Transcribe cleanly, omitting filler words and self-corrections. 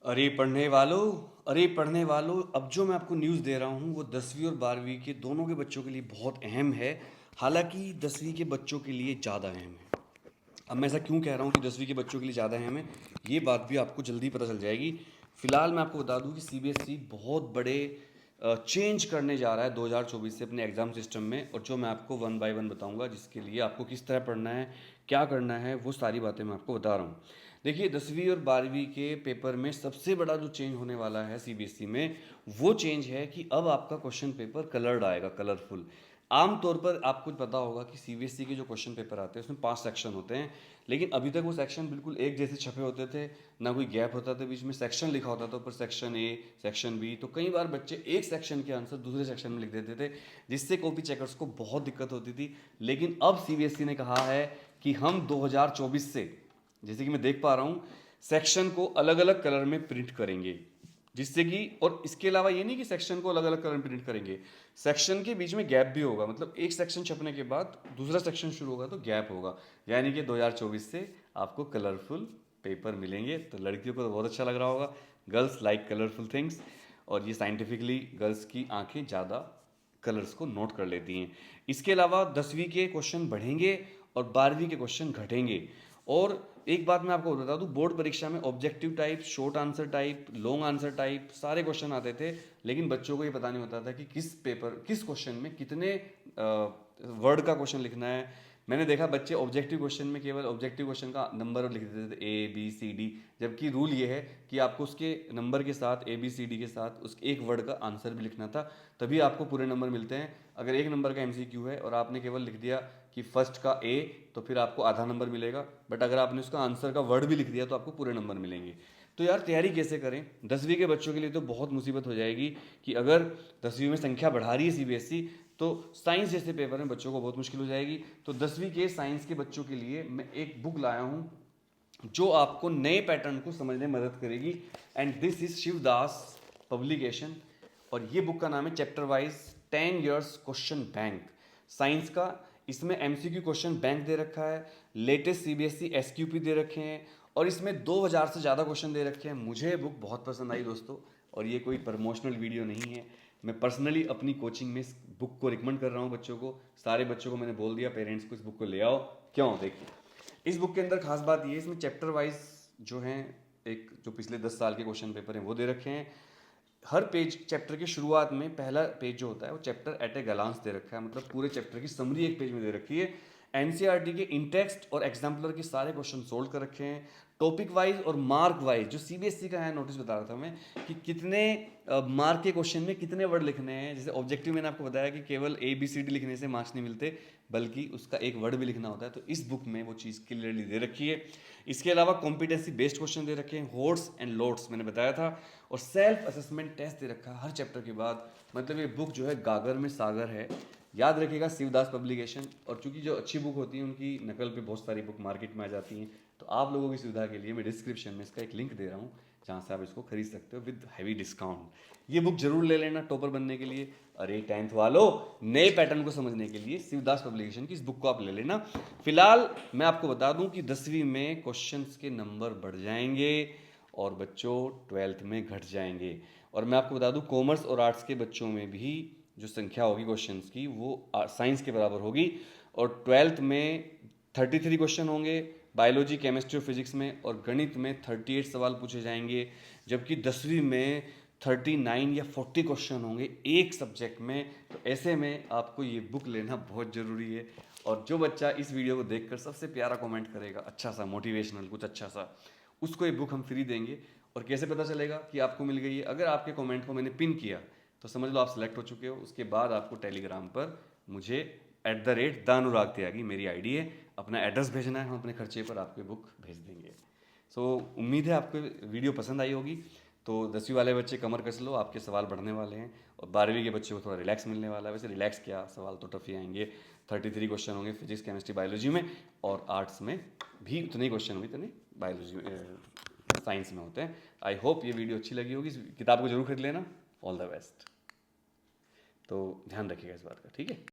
अरे पढ़ने वालों, अब जो मैं आपको न्यूज़ दे रहा हूँ वो 10वीं और 12वीं के दोनों के बच्चों के लिए बहुत अहम है। हालांकि 10वीं के बच्चों के लिए ज़्यादा अहम है। अब मैं ऐसा क्यों कह रहा हूँ कि 10वीं के बच्चों के लिए ज़्यादा अहम है, ये बात भी आपको जल्दी पता चल जाएगी। फिलहाल मैं आपको बता दूँ कि सीबीएसई बहुत बड़े चेंज करने जा रहा है 2024 से अपने एग्ज़ाम सिस्टम में, और जो मैं आपको वन बाय वन बताऊंगा, जिसके लिए आपको किस तरह पढ़ना है, क्या करना है, वो सारी बातें मैं आपको बता रहा हूँ। देखिए, 10वीं और 12वीं के पेपर में सबसे बड़ा जो चेंज होने वाला है सीबीएसई में, वो चेंज है कि अब आपका क्वेश्चन पेपर कलर्ड आएगा, कलरफुल। आमतौर पर आपको पता होगा कि सीबीएसई के जो क्वेश्चन पेपर आते हैं उसमें 5 सेक्शन होते हैं, लेकिन अभी तक वो सेक्शन बिल्कुल एक जैसे छपे होते थे, ना कोई गैप होता था, बीच में सेक्शन लिखा होता था, ऊपर सेक्शन ए, सेक्शन बी। तो कई बार बच्चे एक सेक्शन के आंसर दूसरे सेक्शन में लिख देते थे, जिससे कॉपी चेकर्स को बहुत दिक्कत होती थी। लेकिन अब सीबीएसई ने कहा है कि हम 2024 से, जैसे कि मैं देख पा रहा हूँ, सेक्शन को अलग अलग कलर में प्रिंट करेंगे, जिससे कि, और इसके अलावा ये नहीं कि सेक्शन को अलग अलग कलर में प्रिंट करेंगे, सेक्शन के बीच में गैप भी होगा। मतलब एक सेक्शन छपने के बाद दूसरा सेक्शन शुरू होगा तो गैप होगा। यानी कि 2024 से आपको कलरफुल पेपर मिलेंगे। तो लड़कियों को तो बहुत अच्छा लग रहा होगा, गर्ल्स लाइक कलरफुल थिंग्स। और ये साइंटिफिकली गर्ल्स की आंखें ज़्यादा कलर्स को नोट कर लेती हैं। इसके अलावा 10वीं के क्वेश्चन बढ़ेंगे और 12वीं के क्वेश्चन घटेंगे। और एक बात मैं आपको बता दूं, बोर्ड परीक्षा में objective type, short answer type, long answer type सारे क्वेश्चन आते थे, लेकिन बच्चों को ये पता नहीं होता था कि किस क्वेश्चन में कितने वर्ड का क्वेश्चन लिखना है। मैंने देखा बच्चे ऑब्जेक्टिव क्वेश्चन में केवल ऑब्जेक्टिव क्वेश्चन का नंबर लिख देते थे, ए बी सी डी, जबकि रूल ये है कि आपको उसके नंबर के साथ, ए बी सी डी के साथ, उस एक वर्ड का आंसर भी लिखना था, तभी आपको पूरे नंबर मिलते हैं। अगर एक नंबर का एमसीक्यू है और आपने केवल लिख दिया कि फर्स्ट का ए, तो फिर आपको आधा नंबर मिलेगा, बट अगर आपने उसका आंसर का वर्ड भी लिख दिया तो आपको पूरे नंबर मिलेंगे। तो यार तैयारी कैसे करें? 10वीं के बच्चों के लिए तो बहुत मुसीबत हो जाएगी कि अगर 10वीं में संख्या बढ़ा रही है सीबीएसई, तो साइंस जैसे पेपर में बच्चों को बहुत मुश्किल हो जाएगी। तो 10वीं के साइंस के बच्चों के लिए मैं एक बुक लाया हूं जो आपको नए पैटर्न को समझने में मदद करेगी, and this is Shivdas publication. और ये बुक का नाम है chapter wise 10 years question bank science का। इसमें एमसीक्यू क्वेश्चन बैंक दे रखा है, लेटेस्ट सीबीएसई एसक्यूपी दे रखे हैं, और इसमें 2000 से ज़्यादा क्वेश्चन दे रखे हैं। मुझे बुक बहुत पसंद आई दोस्तों, और ये कोई प्रमोशनल वीडियो नहीं है। मैं पर्सनली अपनी कोचिंग में इस बुक को रिकमेंड कर रहा हूँ बच्चों को। सारे बच्चों को मैंने बोल दिया, पेरेंट्स को इस बुक को ले आओ। क्यों? देखिए, इस बुक के अंदर खास बात ये है, इसमें चैप्टर वाइज जो हैं, एक जो पिछले 10 साल के क्वेश्चन पेपर हैं वो दे रखे हैं। हर पेज, चैप्टर की शुरुआत में पहला पेज जो होता है वो चैप्टर एट ए ग्लांस दे रखा है, मतलब पूरे चैप्टर की समरी एक पेज में दे रखी है। एनसीईआरटी के इन टेक्स्ट और एग्जाम्पलर के सारे क्वेश्चन सोल्व कर रखे हैं, टॉपिक वाइज और मार्क वाइज। जो सीबीएसई का है, नोटिस बता रहा था मैं कि कितने मार्क के क्वेश्चन में कितने वर्ड लिखने हैं। जैसे ऑब्जेक्टिव मैंने आपको बताया कि केवल ए बी सी डी लिखने से मार्क्स नहीं मिलते, बल्कि उसका एक वर्ड भी लिखना होता है। तो इस बुक में वो चीज़ क्लियरली दे रखी है। इसके अलावा कॉम्पिटेंसी बेस्ड क्वेश्चन दे रखे हैं, होर्स एंड लोड्स मैंने बताया था, और सेल्फ असेसमेंट टेस्ट दे रखा है हर चैप्टर के बाद। मतलब ये बुक जो है गागर में सागर है। याद रखिएगा, शिवदास पब्लिकेशन। और चूंकि जो अच्छी बुक होती है उनकी नकल पे बहुत सारी बुक मार्केट में आ जाती हैं, तो आप लोगों की सुविधा के लिए मैं डिस्क्रिप्शन में इसका एक लिंक दे रहा हूँ, जहाँ से आप इसको खरीद सकते हो विद हैवी डिस्काउंट। ये बुक जरूर ले लेना टॉपर बनने के लिए। अरे 10th वालों, नए पैटर्न को समझने के लिए शिवदास पब्लिकेशन की इस बुक को आप ले लेना। फिलहाल मैं आपको बता दूं कि 10वीं में क्वेश्चंस के नंबर बढ़ जाएंगे और बच्चों 12th में घट जाएंगे। और मैं आपको बता दूं, कॉमर्स और आर्ट्स के बच्चों में भी जो संख्या होगी क्वेश्चंस की, वो साइंस के बराबर होगी। और 12th में 33 क्वेश्चन होंगे बायोलॉजी, केमिस्ट्री और फिजिक्स में, और गणित में 38 सवाल पूछे जाएंगे। जबकि 10वीं में 39 या 40 क्वेश्चन होंगे एक सब्जेक्ट में। तो ऐसे में आपको ये बुक लेना बहुत ज़रूरी है। और जो बच्चा इस वीडियो को देखकर सबसे प्यारा कमेंट करेगा, अच्छा सा मोटिवेशनल कुछ अच्छा सा, उसको ये बुक हम फ्री देंगे। और कैसे पता चलेगा कि आपको मिल गई है? अगर आपके कमेंट को मैंने पिन किया तो समझ लो आप सिलेक्ट हो चुके हो। उसके बाद आपको टेलीग्राम पर मुझे @दानुराग त्यागी मेरी आईडी है, अपना एड्रेस भेजना है, हम अपने खर्चे पर आपको बुक भेज देंगे। सो उम्मीद है आपको वीडियो पसंद आई होगी। तो 10वीं वाले बच्चे कमर कस लो, आपके सवाल बढ़ने वाले हैं, और 12वीं के बच्चे को थोड़ा रिलैक्स मिलने वाला है। वैसे रिलैक्स क्या, सवाल तो टफ ही आएंगे। 33 क्वेश्चन होंगे फिजिक्स, केमिस्ट्री, बायोलॉजी में, और आर्ट्स में भी उतने ही क्वेश्चन होंगे जितने बायोलॉजी साइंस में होते हैं। आई होप ये वीडियो अच्छी लगी होगी। इस किताब को जरूर खरीद लेना। All the best. तो ध्यान रखिएगा इस बात का, ठीक है।